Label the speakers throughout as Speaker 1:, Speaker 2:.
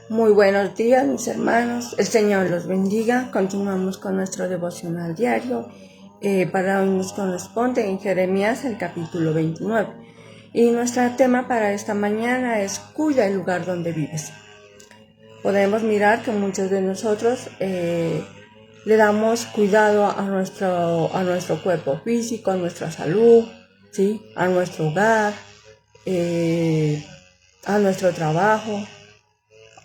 Speaker 1: Muy buenos días, mis hermanos. El Señor los bendiga. Continuamos con nuestro devocional diario. Para hoy nos corresponde en Jeremías el capítulo 29. Y nuestro tema para esta mañana es cuida el lugar donde vives. Podemos mirar que muchos de nosotros le damos cuidado a nuestro cuerpo físico, a nuestra salud, ¿sí? A nuestro hogar, a nuestro trabajo,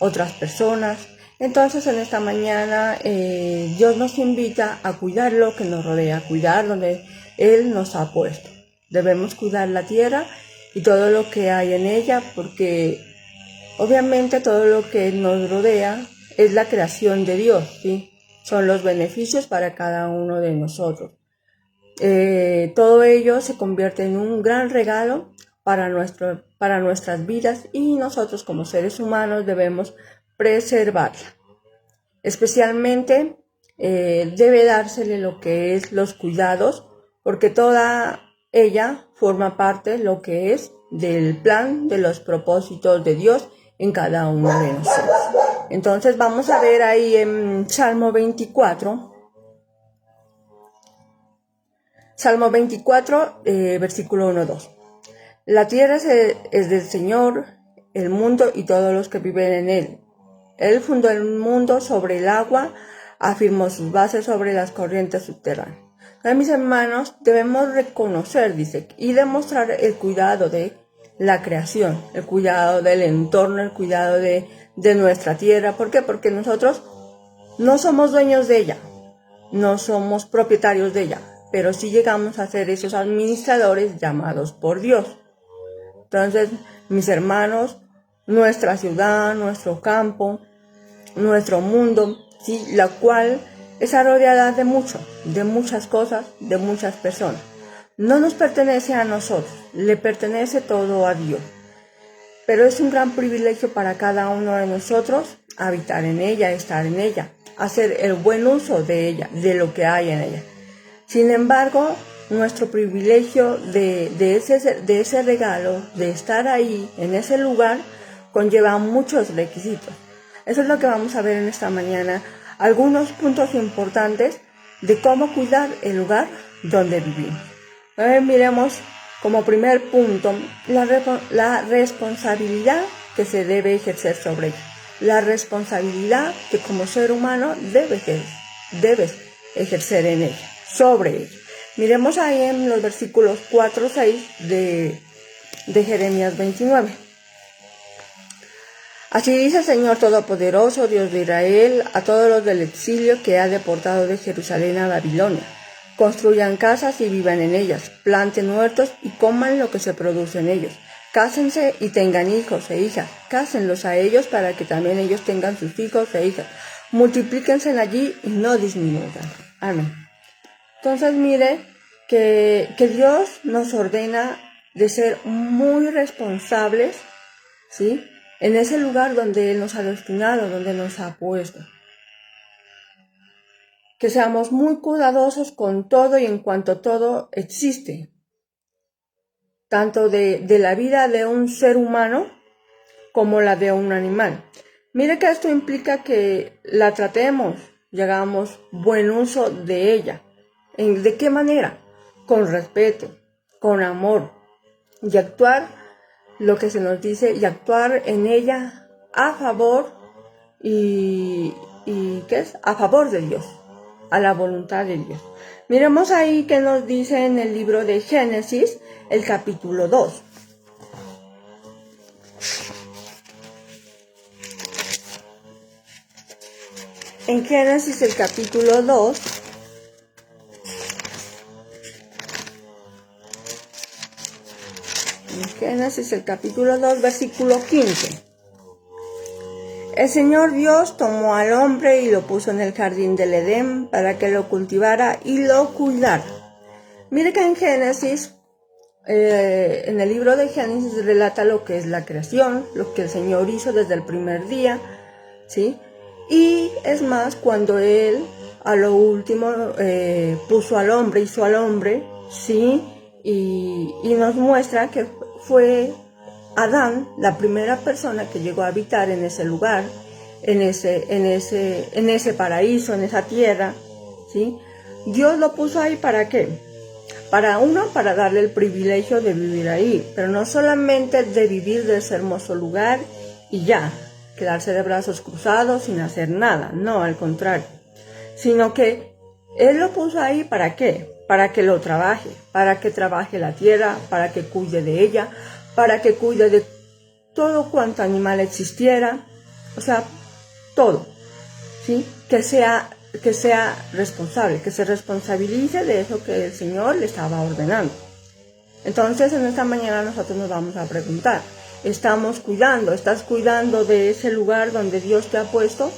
Speaker 1: otras personas. Entonces en esta mañana Dios nos invita a cuidar lo que nos rodea, a cuidar donde Él nos ha puesto. Debemos cuidar la tierra y todo lo que hay en ella, porque obviamente todo lo que nos rodea es la creación de Dios, ¿sí? Son los beneficios para cada uno de nosotros. Todo ello se convierte en un gran regalo para nuestras vidas, y nosotros como seres humanos debemos preservarla. Especialmente debe dársele lo que es los cuidados, porque toda ella forma parte de lo que es del plan de los propósitos de Dios en cada uno de nosotros. Entonces vamos a ver ahí en Salmo 24, versículo 1-2. La tierra es del Señor, el mundo y todos los que viven en él. Él fundó el mundo sobre el agua, afirmó sus bases sobre las corrientes subterráneas. Entonces, mis hermanos, debemos reconocer, dice, y demostrar el cuidado de la creación, el cuidado del entorno, el cuidado de nuestra tierra. ¿Por qué? Porque nosotros no somos dueños de ella, no somos propietarios de ella, pero sí llegamos a ser esos administradores llamados por Dios. Entonces, mis hermanos, nuestra ciudad, nuestro campo, nuestro mundo, ¿sí? La cual está rodeada de muchas cosas, de muchas personas. No nos pertenece a nosotros, le pertenece todo a Dios. Pero es un gran privilegio para cada uno de nosotros habitar en ella, estar en ella, hacer el buen uso de ella, de lo que hay en ella. Sin embargo, nuestro privilegio de ese regalo, de estar ahí, en ese lugar, conlleva muchos requisitos. Eso es lo que vamos a ver en esta mañana. Algunos puntos importantes de cómo cuidar el lugar donde vivimos. Miremos como primer punto la responsabilidad que se debe ejercer sobre ella. La responsabilidad que como ser humano debes ejercer en ella, sobre ella. Miremos ahí en los versículos 4-6 de Jeremías 29. Así dice el Señor Todopoderoso, Dios de Israel, a todos los del exilio que ha deportado de Jerusalén a Babilonia. Construyan casas y vivan en ellas, planten huertos y coman lo que se produce en ellos. Cásense y tengan hijos e hijas, cásenlos a ellos para que también ellos tengan sus hijos e hijas. Multiplíquense allí y no disminuyan. Amén. Entonces mire que Dios nos ordena de ser muy responsables, ¿sí? En ese lugar donde Él nos ha destinado, donde nos ha puesto. Que seamos muy cuidadosos con todo y en cuanto todo existe. Tanto de la vida de un ser humano como la de un animal. Mire que esto implica que la tratemos y hagamos buen uso de ella. ¿De qué manera? Con respeto, con amor, y actuar lo que se nos dice, y actuar en ella a favor a favor de Dios, a la voluntad de Dios. Miremos ahí que nos dice en el libro de Génesis, el capítulo 2. En Génesis, el capítulo 2, Génesis, el capítulo 2, versículo 15. El Señor Dios tomó al hombre y lo puso en el jardín del Edén para que lo cultivara y lo cuidara. Mire que en Génesis, en el libro de Génesis relata lo que es la creación, lo que el Señor hizo desde el primer día, ¿sí? Y es más, cuando Él a lo último puso al hombre, hizo al hombre, ¿sí? Y nos muestra que fue Adán la primera persona que llegó a habitar en ese lugar, en ese paraíso, en esa tierra, ¿sí? Dios lo puso ahí ¿para qué? Para darle el privilegio de vivir ahí, pero no solamente de vivir de ese hermoso lugar y ya, quedarse de brazos cruzados sin hacer nada, no, al contrario, sino que Él lo puso ahí ¿para qué? Para que lo trabaje, para que trabaje la tierra, para que cuide de ella, para que cuide de todo cuanto animal existiera, o sea, todo, ¿sí? Que sea responsable, que se responsabilice de eso que el Señor le estaba ordenando. Entonces, en esta mañana nosotros nos vamos a preguntar, ¿estás cuidando de ese lugar donde Dios te ha puesto?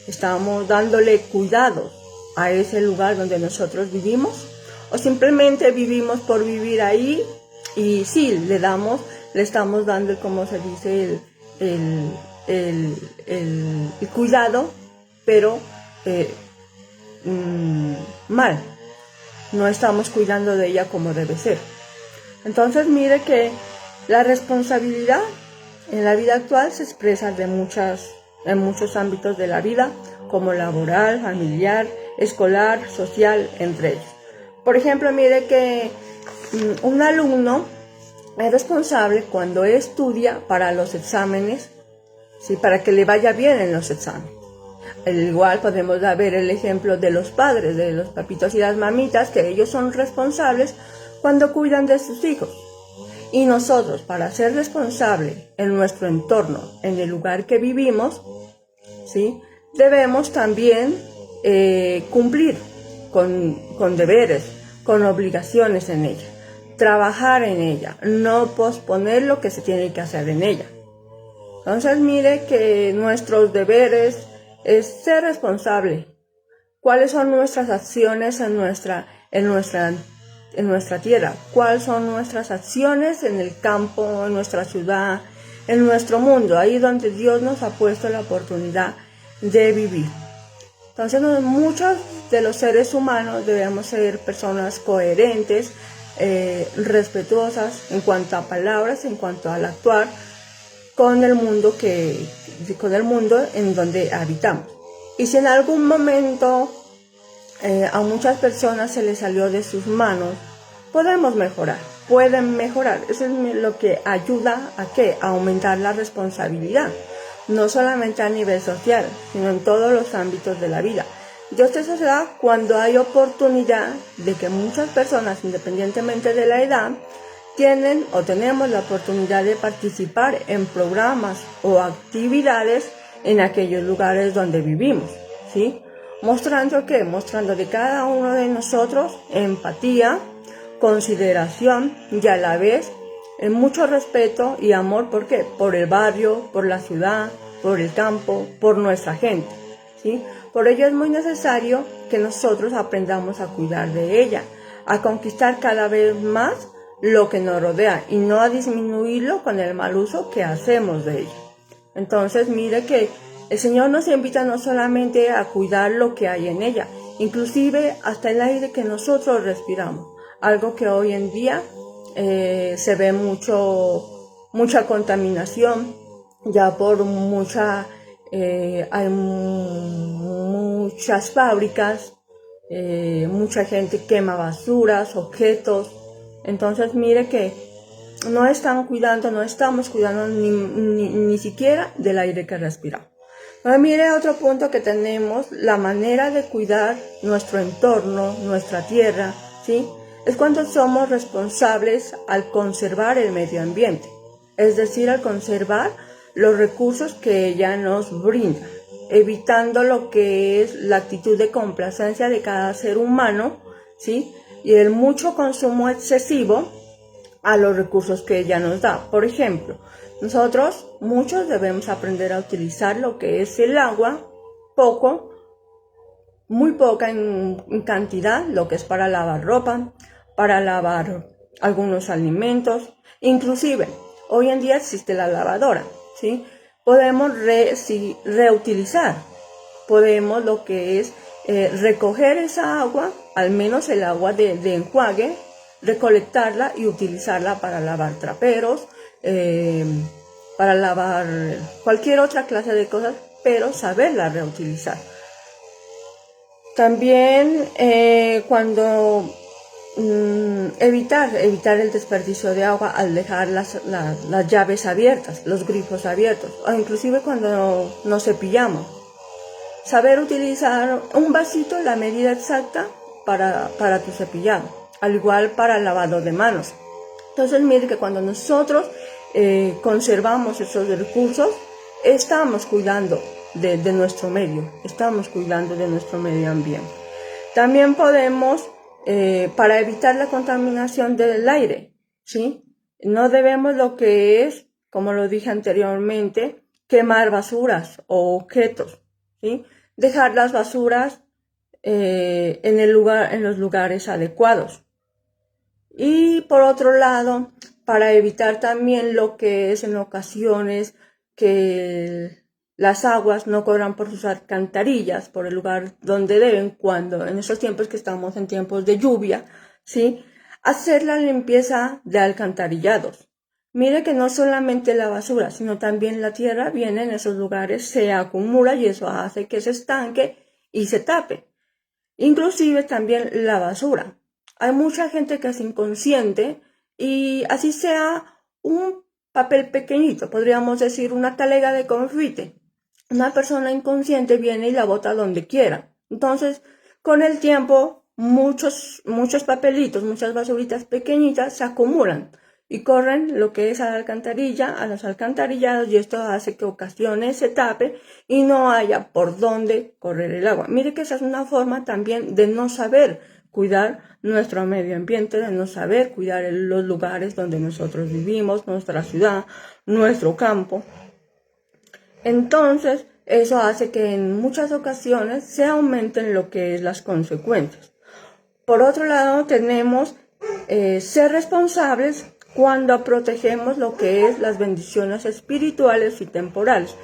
Speaker 1: ¿Estamos dándole cuidado a ese lugar donde nosotros vivimos? ¿O simplemente vivimos por vivir ahí y sí, le estamos dando, como se dice, el cuidado, pero mal? No estamos cuidando de ella como debe ser. Entonces mire que la responsabilidad en la vida actual se expresa en muchos ámbitos de la vida, como laboral, familiar, escolar, social, entre ellos. Por ejemplo, mire que un alumno es responsable cuando estudia para los exámenes, ¿sí? Para que le vaya bien en los exámenes. Al igual podemos ver el ejemplo de los padres, de los papitos y las mamitas, que ellos son responsables cuando cuidan de sus hijos. Y nosotros, para ser responsables en nuestro entorno, en el lugar que vivimos, ¿sí? Debemos también cumplir con deberes, con obligaciones en ella, trabajar en ella, no posponer lo que se tiene que hacer en ella. Entonces mire que nuestros deberes es ser responsable. ¿Cuáles son nuestras acciones en nuestra tierra? ¿Cuáles son nuestras acciones en el campo, en nuestra ciudad, en nuestro mundo? Ahí donde Dios nos ha puesto la oportunidad de vivir. Entonces muchos de los seres humanos debemos ser personas coherentes, respetuosas en cuanto a palabras, en cuanto al actuar con el mundo en donde habitamos. Y si en algún momento a muchas personas se les salió de sus manos, pueden mejorar. Eso es lo que ayuda a aumentar la responsabilidad, no solamente a nivel social, sino en todos los ámbitos de la vida. Dios te da cuando hay oportunidad de que muchas personas, independientemente de la edad, tenemos la oportunidad de participar en programas o actividades en aquellos lugares donde vivimos, ¿sí? Mostrando de cada uno de nosotros empatía, consideración y a la vez mucho respeto y amor. ¿Por qué? Por el barrio, por la ciudad, por el campo, por nuestra gente, ¿sí? Por ello es muy necesario que nosotros aprendamos a cuidar de ella, a conquistar cada vez más lo que nos rodea y no a disminuirlo con el mal uso que hacemos de ella. Entonces mire que el Señor nos invita no solamente a cuidar lo que hay en ella, inclusive hasta el aire que nosotros respiramos, algo que hoy en día se ve mucha contaminación, ya por hay muchas fábricas, mucha gente quema basuras, objetos. Entonces mire que no estamos cuidando ni siquiera del aire que respiramos. Ahora mire otro punto que tenemos, la manera de cuidar nuestro entorno, nuestra tierra, ¿sí? Es cuando somos responsables al conservar el medio ambiente, es decir, al conservar los recursos que ella nos brinda, evitando lo que es la actitud de complacencia de cada ser humano, ¿sí? Y el mucho consumo excesivo a los recursos que ella nos da. Por ejemplo, muchos debemos aprender a utilizar lo que es el agua, muy poca en cantidad, lo que es para lavar ropa, para lavar algunos alimentos, inclusive hoy en día existe la lavadora, ¿sí? Podemos reutilizar, podemos lo que es recoger esa agua, al menos el agua de enjuague, recolectarla y utilizarla para lavar traperos, para lavar cualquier otra clase de cosas pero saberla reutilizar. También cuando evitar el desperdicio de agua al dejar las llaves abiertas, los grifos abiertos, o inclusive cuando nos cepillamos. Saber utilizar un vasito, la medida exacta para tu cepillado, al igual para el lavado de manos. Entonces mire que cuando nosotros conservamos esos recursos, estamos cuidando de nuestro medio, estamos cuidando de nuestro medio ambiente. También podemos, para evitar la contaminación del aire, ¿sí? No debemos lo que es, como lo dije anteriormente, quemar basuras o objetos, ¿sí? Dejar las basuras en los lugares adecuados. Y por otro lado, para evitar también lo que es en ocasiones que las aguas no corran por sus alcantarillas, por el lugar donde deben, cuando en esos tiempos que estamos en tiempos de lluvia, ¿sí? Hacer la limpieza de alcantarillados. Mire que no solamente la basura, sino también la tierra viene en esos lugares, se acumula y eso hace que se estanque y se tape. Inclusive también la basura. Hay mucha gente que es inconsciente y así sea un papel pequeñito, podríamos decir una talega de confite. Una persona inconsciente viene y la bota donde quiera. Entonces, con el tiempo, muchos papelitos, muchas basuritas pequeñitas se acumulan y corren lo que es a la alcantarilla, a los alcantarillados, y esto hace que ocasiones se tape y no haya por dónde correr el agua. Mire que esa es una forma también de no saber cuidar nuestro medio ambiente, de no saber cuidar los lugares donde nosotros vivimos, nuestra ciudad, nuestro campo. Entonces, eso hace que en muchas ocasiones se aumenten lo que es las consecuencias. Por otro lado, tenemos ser responsables cuando protegemos lo que es las bendiciones espirituales y temporales.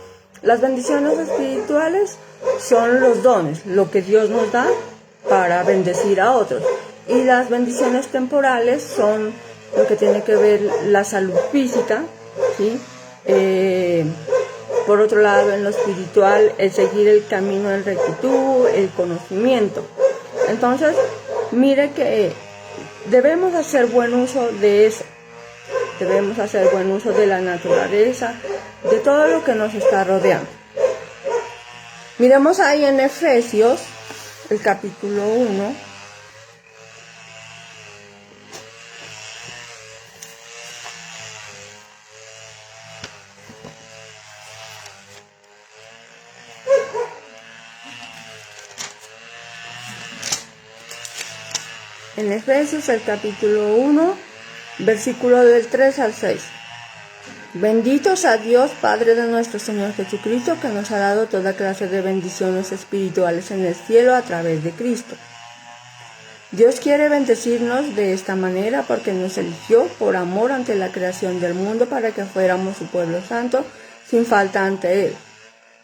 Speaker 1: Las bendiciones espirituales son los dones, lo que Dios nos da para bendecir a otros. Y las bendiciones temporales son lo que tiene que ver la salud física, ¿sí? Por otro lado, en lo espiritual, el seguir el camino en rectitud, el conocimiento. Entonces, mire que debemos hacer buen uso de eso. Debemos hacer buen uso de la naturaleza, de todo lo que nos está rodeando. Miremos ahí en Efesios, el capítulo 1. En Efesios, el capítulo 1, versículo del 3 al 6. Bendito sea Dios, Padre de nuestro Señor Jesucristo, que nos ha dado toda clase de bendiciones espirituales en el cielo a través de Cristo. Dios quiere bendecirnos de esta manera porque nos eligió por amor ante la creación del mundo para que fuéramos su pueblo santo, sin falta ante Él.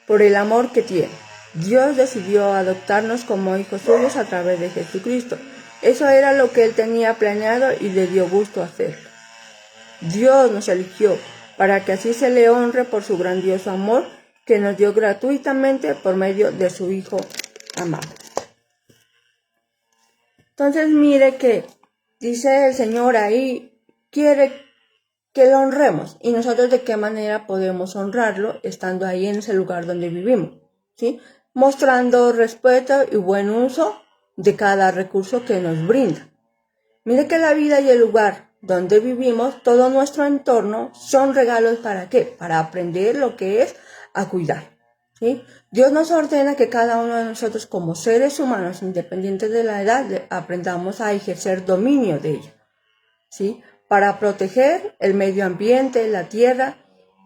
Speaker 1: Por el amor que tiene, Dios decidió adoptarnos como hijos suyos a través de Jesucristo. Eso era lo que Él tenía planeado y le dio gusto hacerlo. Dios nos eligió para que así se le honre por su grandioso amor que nos dio gratuitamente por medio de su Hijo amado. Entonces mire que dice el Señor ahí, quiere que lo honremos. ¿Y nosotros de qué manera podemos honrarlo estando ahí en ese lugar donde vivimos? ¿Sí? Mostrando respeto y buen uso de cada recurso que nos brinda. Mire que la vida y el lugar donde vivimos, todo nuestro entorno, son regalos ¿para qué? Para aprender lo que es a cuidar. ¿Sí? Dios nos ordena que cada uno de nosotros como seres humanos, independientes de la edad, aprendamos a ejercer dominio de ella, ¿sí? Para proteger el medio ambiente, la tierra,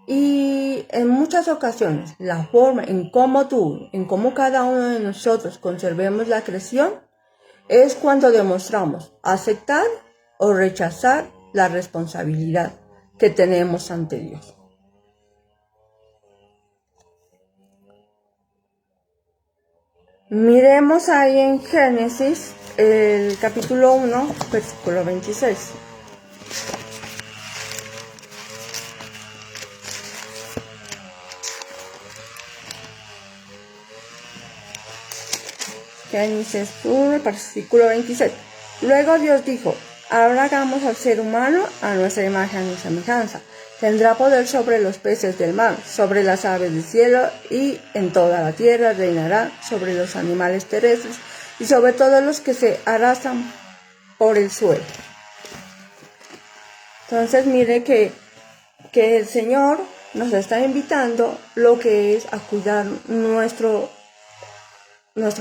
Speaker 1: y en muchas ocasiones la forma en cómo cada uno de nosotros conservemos la creación es cuando demostramos aceptar o rechazar la responsabilidad que tenemos ante Dios. Miremos ahí en Génesis, el capítulo 1, versículo 26. Génesis 1, versículo 26. Luego Dios dijo, ahora hagamos al ser humano a nuestra imagen y semejanza. Tendrá poder sobre los peces del mar, sobre las aves del cielo y en toda la tierra reinará sobre los animales terrestres y sobre todos los que se arrastran por el suelo. Entonces mire que el Señor nos está invitando lo que es a cuidar nuestro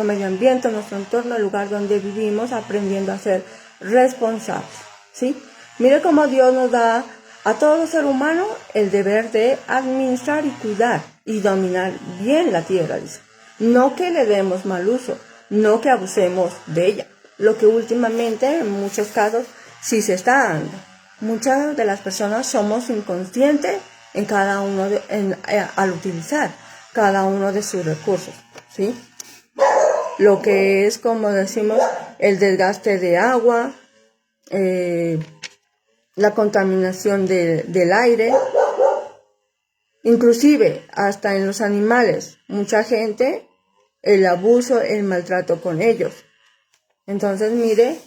Speaker 1: medio ambiente, nuestro entorno, el lugar donde vivimos, aprendiendo a ser responsables, ¿sí? Mire cómo Dios nos da a todo ser humano el deber de administrar y cuidar y dominar bien la tierra, dice. No que le demos mal uso, no que abusemos de ella, lo que últimamente en muchos casos sí se está dando. Muchas de las personas somos inconscientes en cada uno al utilizar cada uno de sus recursos, ¿sí? Lo que es, como decimos, el desgaste de agua, la contaminación del aire, inclusive hasta en los animales, mucha gente, el abuso, el maltrato con ellos. Entonces mire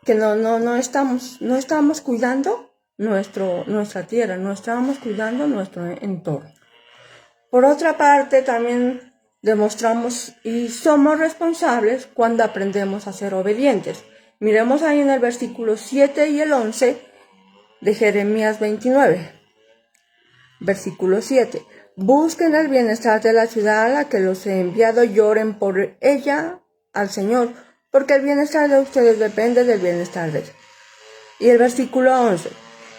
Speaker 1: que no estamos cuidando nuestra tierra, no estamos cuidando nuestro entorno. Por otra parte, también demostramos y somos responsables cuando aprendemos a ser obedientes. Miremos ahí en el versículo 7 y el 11 de Jeremías 29. Versículo 7. Busquen el bienestar de la ciudad a la que los he enviado, lloren por ella al Señor, porque el bienestar de ustedes depende del bienestar de ella. Y el versículo 11.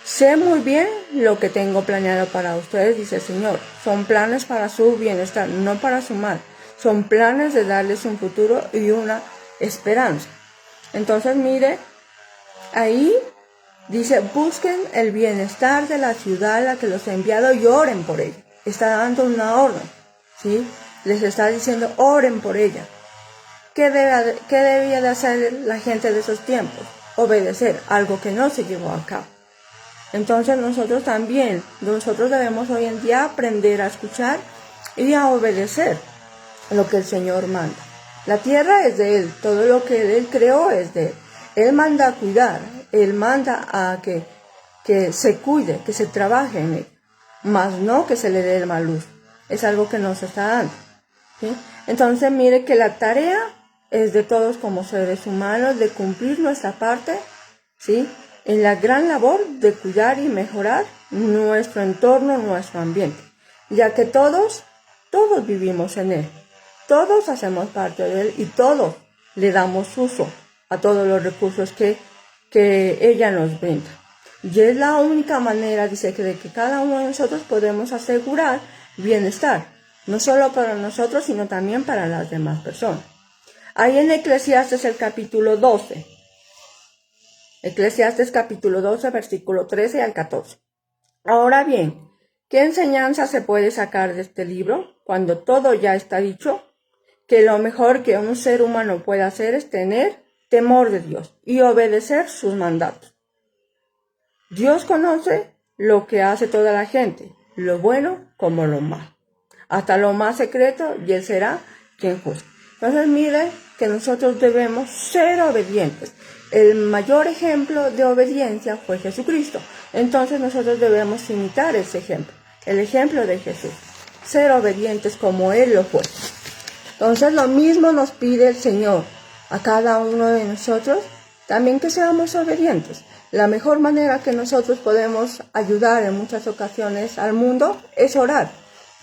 Speaker 1: Sé muy bien lo que tengo planeado para ustedes, dice el Señor. Son planes para su bienestar, no para su mal. Son planes de darles un futuro y una esperanza. Entonces mire, ahí dice, busquen el bienestar de la ciudad a la que los he enviado y oren por ella. Está dando una orden, ¿sí? Les está diciendo, oren por ella. ¿Qué debía de hacer la gente de esos tiempos? Obedecer, algo que no se llevó a cabo. Entonces nosotros debemos hoy en día aprender a escuchar y a obedecer lo que el Señor manda. La tierra es de Él, todo lo que Él creó es de Él. Él manda a cuidar, Él manda a que se cuide, que se trabaje en Él, más no que se le dé el mal uso. Es algo que nos está dando, ¿sí? Entonces mire que la tarea es de todos como seres humanos, de cumplir nuestra parte, ¿sí?, en la gran labor de cuidar y mejorar nuestro entorno, nuestro ambiente, ya que todos vivimos en él, todos hacemos parte de él y todos le damos uso a todos los recursos que ella nos brinda. Y es la única manera, dice, de que cada uno de nosotros podemos asegurar bienestar, no solo para nosotros, sino también para las demás personas. Ahí en Eclesiastes el capítulo 12, Eclesiastes capítulo 12, versículo 13 al 14. Ahora bien, ¿qué enseñanza se puede sacar de este libro cuando todo ya está dicho? Que lo mejor que un ser humano puede hacer es tener temor de Dios y obedecer sus mandatos. Dios conoce lo que hace toda la gente, lo bueno como lo malo, hasta lo más secreto, y Él será quien juzgue. Entonces mire que nosotros debemos ser obedientes. El mayor ejemplo de obediencia fue Jesucristo. Entonces nosotros debemos imitar ese ejemplo, el ejemplo de Jesús, ser obedientes como Él lo fue. Entonces lo mismo nos pide el Señor a cada uno de nosotros, también que seamos obedientes. La mejor manera que nosotros podemos ayudar en muchas ocasiones al mundo es orar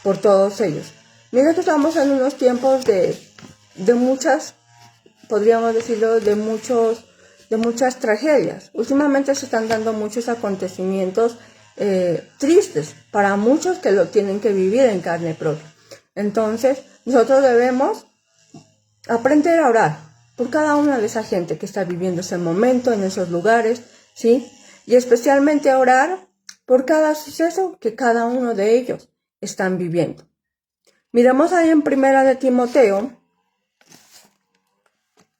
Speaker 1: por todos ellos. Mira que estamos en unos tiempos de muchas, podríamos decirlo, de muchas tragedias. Últimamente se están dando muchos acontecimientos tristes para muchos que lo tienen que vivir en carne propia. Entonces, nosotros debemos aprender a orar por cada una de esa gente que está viviendo ese momento en esos lugares, ¿sí? Y especialmente orar por cada suceso que cada uno de ellos están viviendo. Miramos ahí en Primera de Timoteo,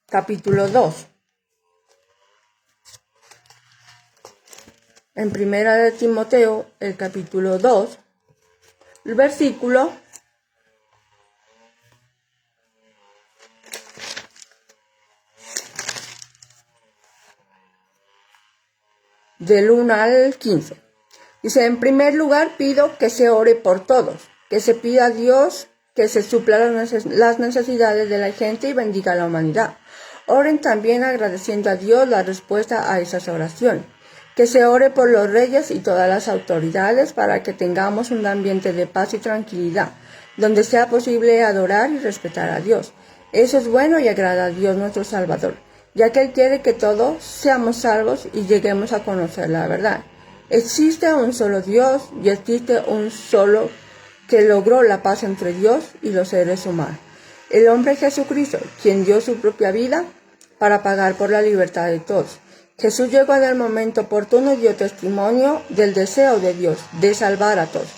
Speaker 1: capítulo 2. En Primera de Timoteo, el capítulo 2, el versículo del 1 al 15. Dice, en primer lugar pido que se ore por todos, que se pida a Dios que se supla las necesidades de la gente y bendiga a la humanidad. Oren también agradeciendo a Dios la respuesta a esas oraciones. Que se ore por los reyes y todas las autoridades para que tengamos un ambiente de paz y tranquilidad, donde sea posible adorar y respetar a Dios. Eso es bueno y agrada a Dios nuestro Salvador, ya que Él quiere que todos seamos salvos y lleguemos a conocer la verdad. Existe un solo Dios y existe un solo que logró la paz entre Dios y los seres humanos. El hombre Jesucristo, quien dio su propia vida para pagar por la libertad de todos. Jesús llegó en el momento oportuno y dio testimonio del deseo de Dios de salvar a todos.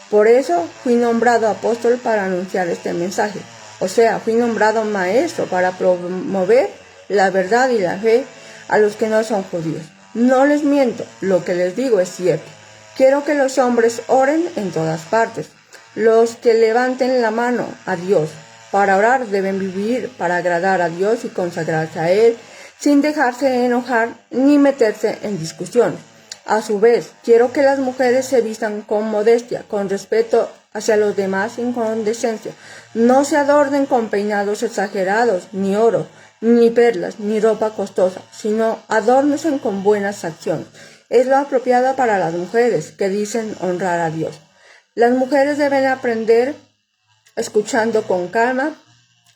Speaker 1: Por eso fui nombrado apóstol para anunciar este mensaje. O sea, fui nombrado maestro para promover la verdad y la fe a los que no son judíos. No les miento, lo que les digo es cierto. Quiero que los hombres oren en todas partes. Los que levanten la mano a Dios para orar deben vivir para agradar a Dios y consagrarse a Él, sin dejarse enojar ni meterse en discusiones. A su vez, quiero que las mujeres se vistan con modestia, con respeto hacia los demás y con decencia. No se adornen con peinados exagerados, ni oro, ni perlas, ni ropa costosa, sino adórnense con buenas acciones. Es lo apropiado para las mujeres que dicen honrar a Dios. Las mujeres deben aprender escuchando con calma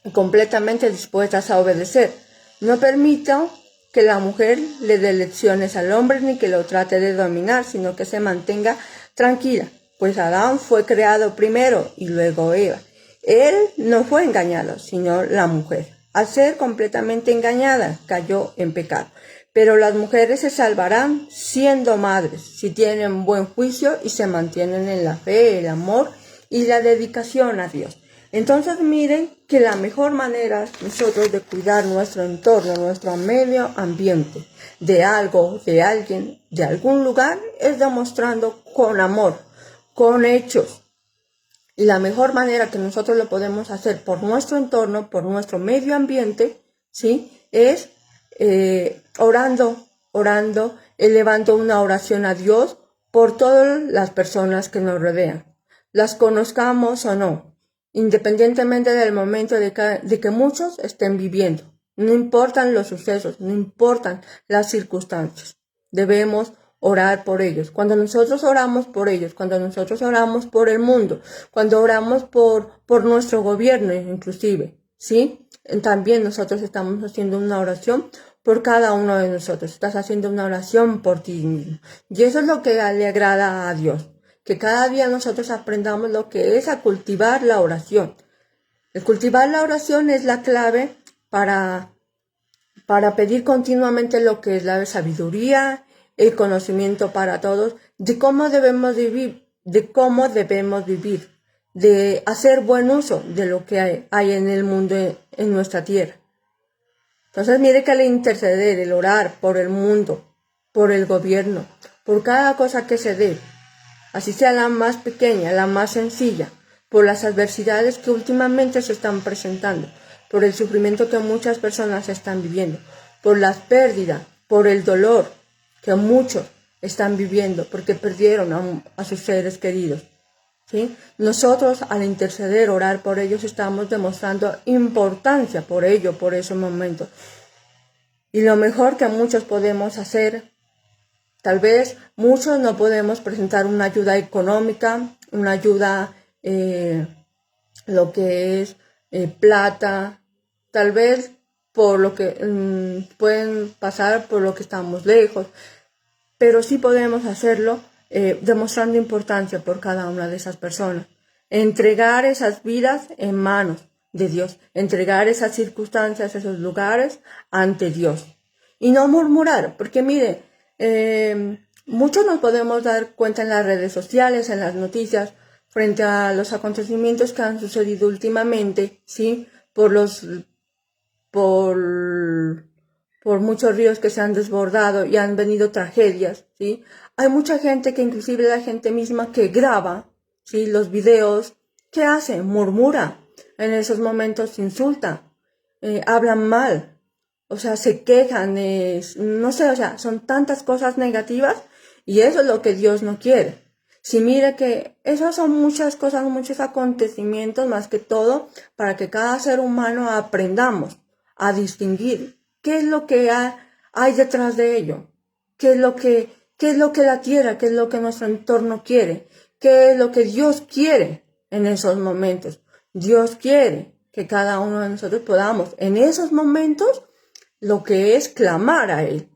Speaker 1: y completamente dispuestas a obedecer. No permita que la mujer le dé lecciones al hombre ni que lo trate de dominar, sino que se mantenga tranquila, pues Adán fue creado primero y luego Eva. Él no fue engañado, sino la mujer. Al ser completamente engañada, cayó en pecado. Pero las mujeres se salvarán siendo madres, si tienen buen juicio y se mantienen en la fe, el amor y la dedicación a Dios. Entonces miren que la mejor manera nosotros de cuidar nuestro entorno, nuestro medio ambiente, de algo, de alguien, de algún lugar, es demostrando con amor, con hechos. Y la mejor manera que nosotros lo podemos hacer por nuestro entorno, por nuestro medio ambiente, ¿sí? Es orando, elevando una oración a Dios por todas las personas que nos rodean, las conozcamos o no, independientemente del momento de que muchos estén viviendo. No importan los sucesos, no importan las circunstancias. Debemos orar por ellos. Cuando nosotros oramos por ellos, cuando nosotros oramos por el mundo, cuando oramos por nuestro gobierno inclusive, ¿sí? También nosotros estamos haciendo una oración por cada uno de nosotros. Estás haciendo una oración por ti mismo. Y eso es lo que le agrada a Dios. Que cada día nosotros aprendamos lo que es a cultivar la oración. El cultivar la oración es la clave para pedir continuamente lo que es la sabiduría, el conocimiento para todos, de cómo debemos vivir, de hacer buen uso de lo que hay en el mundo, en nuestra tierra. Entonces mire que al interceder, el orar por el mundo, por el gobierno, por cada cosa que se dé, así sea la más pequeña, la más sencilla, por las adversidades que últimamente se están presentando, por el sufrimiento que muchas personas están viviendo, por las pérdidas, por el dolor que muchos están viviendo porque perdieron a sus seres queridos. ¿Sí? Nosotros al interceder, orar por ellos, estamos demostrando importancia por ello, por esos momentos. Y lo mejor que muchos podemos hacer, tal vez muchos no podemos presentar una ayuda económica, una ayuda, lo que es plata, tal vez por lo que pueden pasar por lo que estamos lejos, pero sí podemos hacerlo demostrando importancia por cada una de esas personas. Entregar esas vidas en manos de Dios, entregar esas circunstancias, esos lugares ante Dios. Y no murmurar, porque mire, muchos nos podemos dar cuenta en las redes sociales, en las noticias, frente a los acontecimientos que han sucedido últimamente, ¿sí? Por muchos ríos que se han desbordado y han venido tragedias, ¿sí? Hay mucha gente que inclusive la gente misma que graba, ¿sí? Los videos, ¿qué hace? Murmura. En esos momentos insulta, hablan mal, o sea, se quejan, no sé, o sea, son tantas cosas negativas y eso es lo que Dios no quiere. Si mire que esas son muchas cosas, muchos acontecimientos, más que todo, para que cada ser humano aprendamos a distinguir qué es lo que hay detrás de ello, qué es lo que la tierra, qué es lo que nuestro entorno quiere, qué es lo que Dios quiere en esos momentos. Dios quiere que cada uno de nosotros podamos en esos momentos lo que es clamar a Él,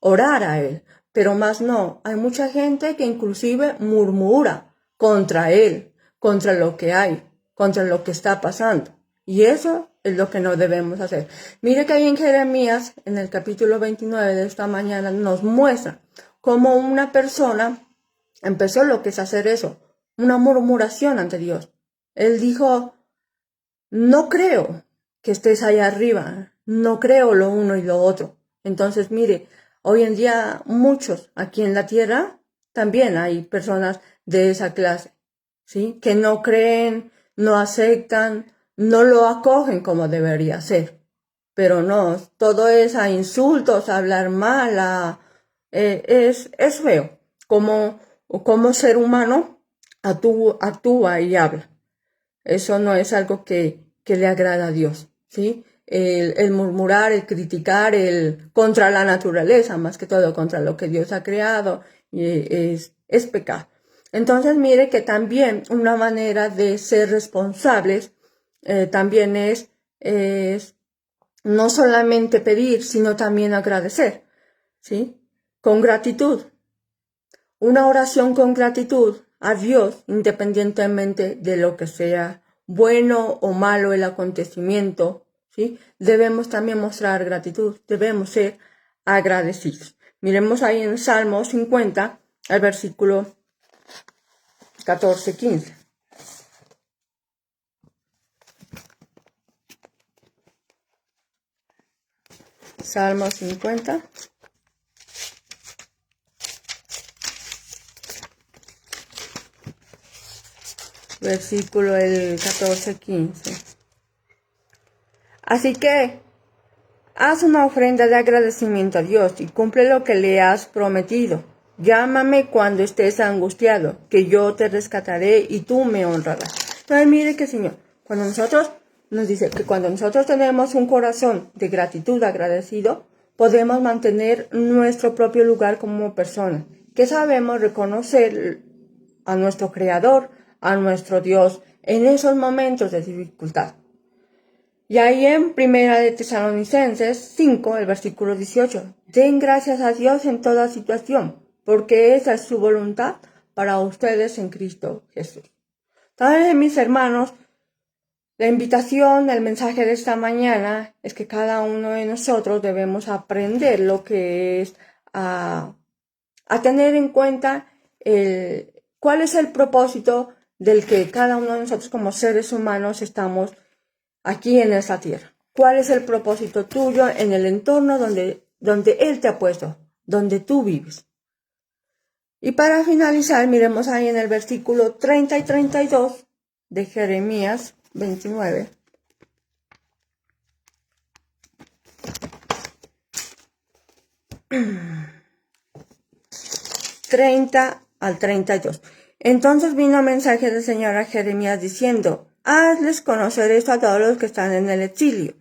Speaker 1: orar a Él, pero más no. Hay mucha gente que inclusive murmura contra Él, contra lo que hay, contra lo que está pasando. Y eso es lo que no debemos hacer. Mire que ahí en Jeremías, en el capítulo 29 de esta mañana, nos muestra cómo una persona empezó lo que es hacer eso, una murmuración ante Dios. Él dijo, no creo que estés allá arriba, no creo lo uno y lo otro. Entonces, mire, hoy en día muchos aquí en la tierra también hay personas de esa clase, ¿sí? Que no creen, no aceptan, no lo acogen como debería ser. Pero no, todo es a insultos, a hablar mal, es feo. Como ser humano actúa y habla. Eso no es algo que le agrada a Dios, ¿sí? El murmurar, el criticar, el contra la naturaleza, más que todo contra lo que Dios ha creado, es pecado. Entonces, mire que también una manera de ser responsables también es no solamente pedir, sino también agradecer, ¿sí? Con gratitud. Una oración con gratitud a Dios, independientemente de lo que sea bueno o malo el acontecimiento, ¿sí? Debemos también mostrar gratitud, debemos ser agradecidos. Miremos ahí en Salmo 50, al versículo 14-15. Salmo 50. Versículo el 14-15. Así que haz una ofrenda de agradecimiento a Dios y cumple lo que le has prometido. Llámame cuando estés angustiado, que yo te rescataré y tú me honrarás. Entonces mire que Señor, cuando nosotros nos dice que cuando nosotros tenemos un corazón de gratitud agradecido, podemos mantener nuestro propio lugar como persona, que sabemos reconocer a nuestro Creador, a nuestro Dios, en esos momentos de dificultad. Y ahí en Primera de Tesalonicenses 5, el versículo 18, den gracias a Dios en toda situación, porque esa es su voluntad para ustedes en Cristo Jesús. También, mis hermanos, la invitación, el mensaje de esta mañana es que cada uno de nosotros debemos aprender lo que es a tener en cuenta cuál es el propósito del que cada uno de nosotros como seres humanos estamos aquí en esta tierra. ¿Cuál es el propósito tuyo en el entorno donde Él te ha puesto, donde tú vives? Y para finalizar, miremos ahí en el versículo 30 y 32 de Jeremías 29. 30 al 32. Entonces vino mensaje del Señor a Jeremías diciendo, hazles conocer esto a todos los que están en el exilio.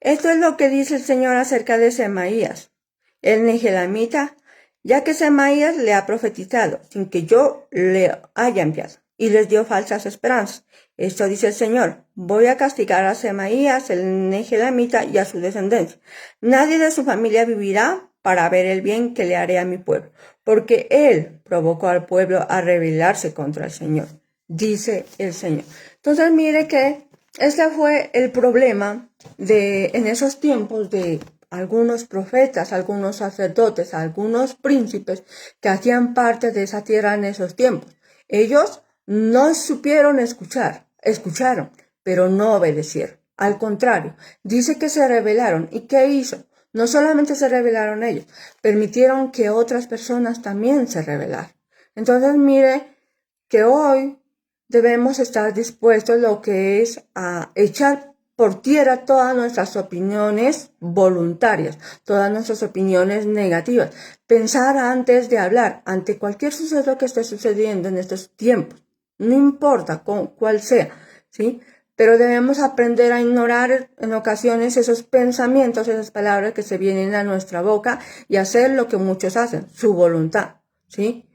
Speaker 1: Esto es lo que dice el Señor acerca de Semaías, el nehelamita, ya que Semaías le ha profetizado sin que yo le haya enviado, y les dio falsas esperanzas. Esto dice el Señor, voy a castigar a Semaías, el nehelamita, y a su descendencia. Nadie de su familia vivirá para ver el bien que le haré a mi pueblo, porque él provocó al pueblo a rebelarse contra el Señor, dice el Señor. Entonces mire que este fue el problema en esos tiempos de algunos profetas, algunos sacerdotes, algunos príncipes que hacían parte de esa tierra en esos tiempos. Ellos no supieron escucharon, pero no obedecieron. Al contrario, dice que se rebelaron. ¿Y qué hizo? No solamente se rebelaron ellos, permitieron que otras personas también se rebelaran. Entonces mire que hoy debemos estar dispuestos lo que es a echar por tierra todas nuestras opiniones voluntarias, todas nuestras opiniones negativas. Pensar antes de hablar, ante cualquier suceso que esté sucediendo en estos tiempos, no importa cuál sea, ¿sí? Pero debemos aprender a ignorar en ocasiones esos pensamientos, esas palabras que se vienen a nuestra boca y hacer lo que muchos hacen, su voluntad, ¿sí?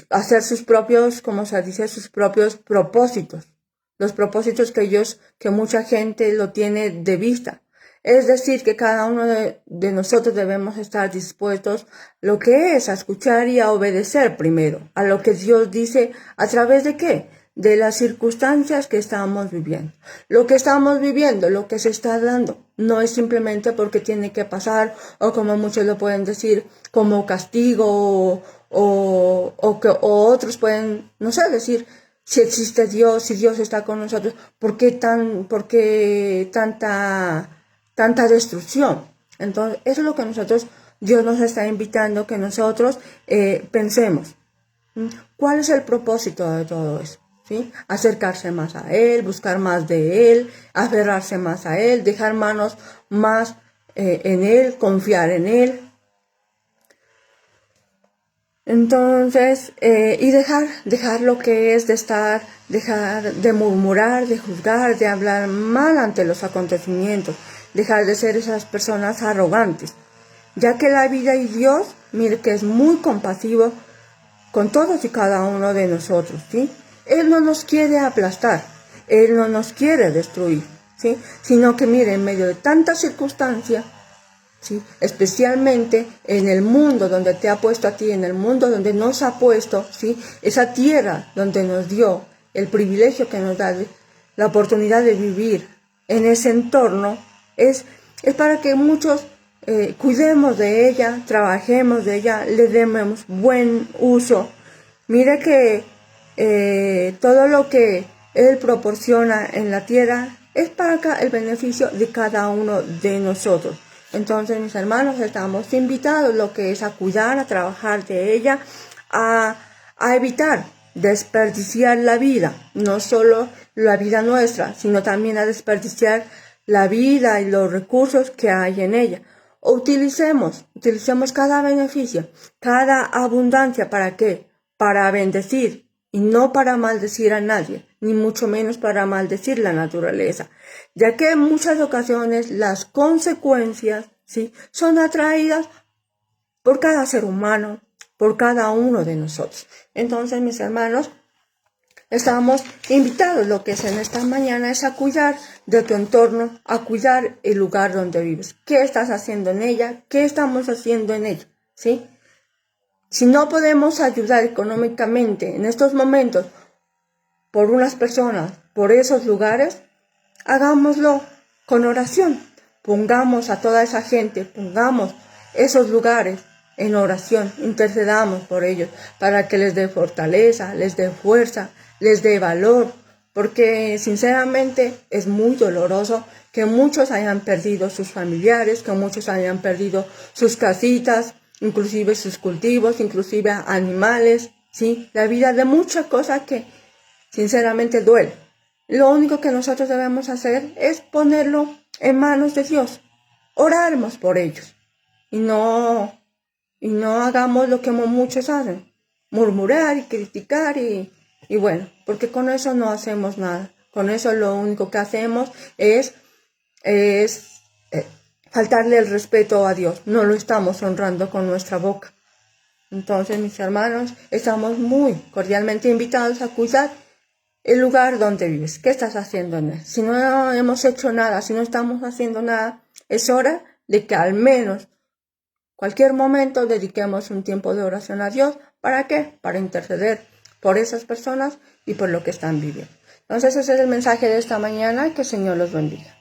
Speaker 1: Hacer sus propios, como se dice, sus propios propósitos. Los propósitos que mucha gente lo tiene de vista. Es decir, que cada uno de nosotros debemos estar dispuestos lo que es a escuchar y a obedecer primero a lo que Dios dice. ¿A través de qué? De las circunstancias que estamos viviendo. Lo que estamos viviendo, lo que se está dando, no es simplemente porque tiene que pasar, o como muchos lo pueden decir, como castigo, o otros pueden, no sé, decir, si existe Dios, si Dios está con nosotros, ¿por qué tanta destrucción? Entonces, eso es lo que Dios nos está invitando, que nosotros pensemos. ¿Cuál es el propósito de todo eso? ¿Sí? Acercarse más a Él, buscar más de Él, aferrarse más a Él, dejar manos más en Él, confiar en Él. Entonces, y dejar lo que es dejar de murmurar, de juzgar, de hablar mal ante los acontecimientos, dejar de ser esas personas arrogantes, ya que la vida y Dios, mire que es muy compasivo con todos y cada uno de nosotros, ¿sí? Él no nos quiere aplastar, Él no nos quiere destruir, ¿sí? Sino que mire, en medio de tantas circunstancias, ¿sí? Especialmente en el mundo donde te ha puesto a ti, en el mundo donde nos ha puesto, ¿sí? Esa tierra donde nos dio el privilegio que nos da la oportunidad de vivir en ese entorno, es para que muchos cuidemos de ella, trabajemos de ella, le demos buen uso. Mire que todo lo que Él proporciona en la tierra es para el beneficio de cada uno de nosotros. Entonces, mis hermanos, estamos invitados lo que es a cuidar, a trabajar de ella, a evitar desperdiciar la vida, no solo la vida nuestra, sino también a desperdiciar la vida y los recursos que hay en ella. Utilicemos cada beneficio, cada abundancia, ¿para qué? Para bendecir y no para maldecir a nadie, ni mucho menos para maldecir la naturaleza, ya que en muchas ocasiones las consecuencias, ¿sí?, son atraídas por cada ser humano, por cada uno de nosotros. Entonces, mis hermanos, estamos invitados, lo que es en esta mañana, es a cuidar de tu entorno, a cuidar el lugar donde vives. ¿Qué estás haciendo en ella? ¿Qué estamos haciendo en ella? ¿Sí? Si no podemos ayudar económicamente en estos momentos por unas personas, por esos lugares, hagámoslo con oración. Pongamos a toda esa gente, pongamos esos lugares en oración, intercedamos por ellos para que les dé fortaleza, les dé fuerza, les dé valor, porque sinceramente es muy doloroso que muchos hayan perdido sus familiares, que muchos hayan perdido sus casitas, inclusive sus cultivos, inclusive animales, ¿sí? La vida de muchas cosas que sinceramente duele. Lo único que nosotros debemos hacer es ponerlo en manos de Dios. Oraremos por ellos. Y no hagamos lo que muchos hacen. Murmurar y criticar y bueno, porque con eso no hacemos nada. Con eso lo único que hacemos es faltarle el respeto a Dios. No lo estamos honrando con nuestra boca. Entonces, mis hermanos, estamos muy cordialmente invitados a cuidar el lugar donde vives. ¿Qué estás haciendo en él? Si no hemos hecho nada, si no estamos haciendo nada, es hora de que al menos cualquier momento dediquemos un tiempo de oración a Dios. ¿Para qué? Para interceder por esas personas y por lo que están viviendo. Entonces ese es el mensaje de esta mañana. Que el Señor los bendiga.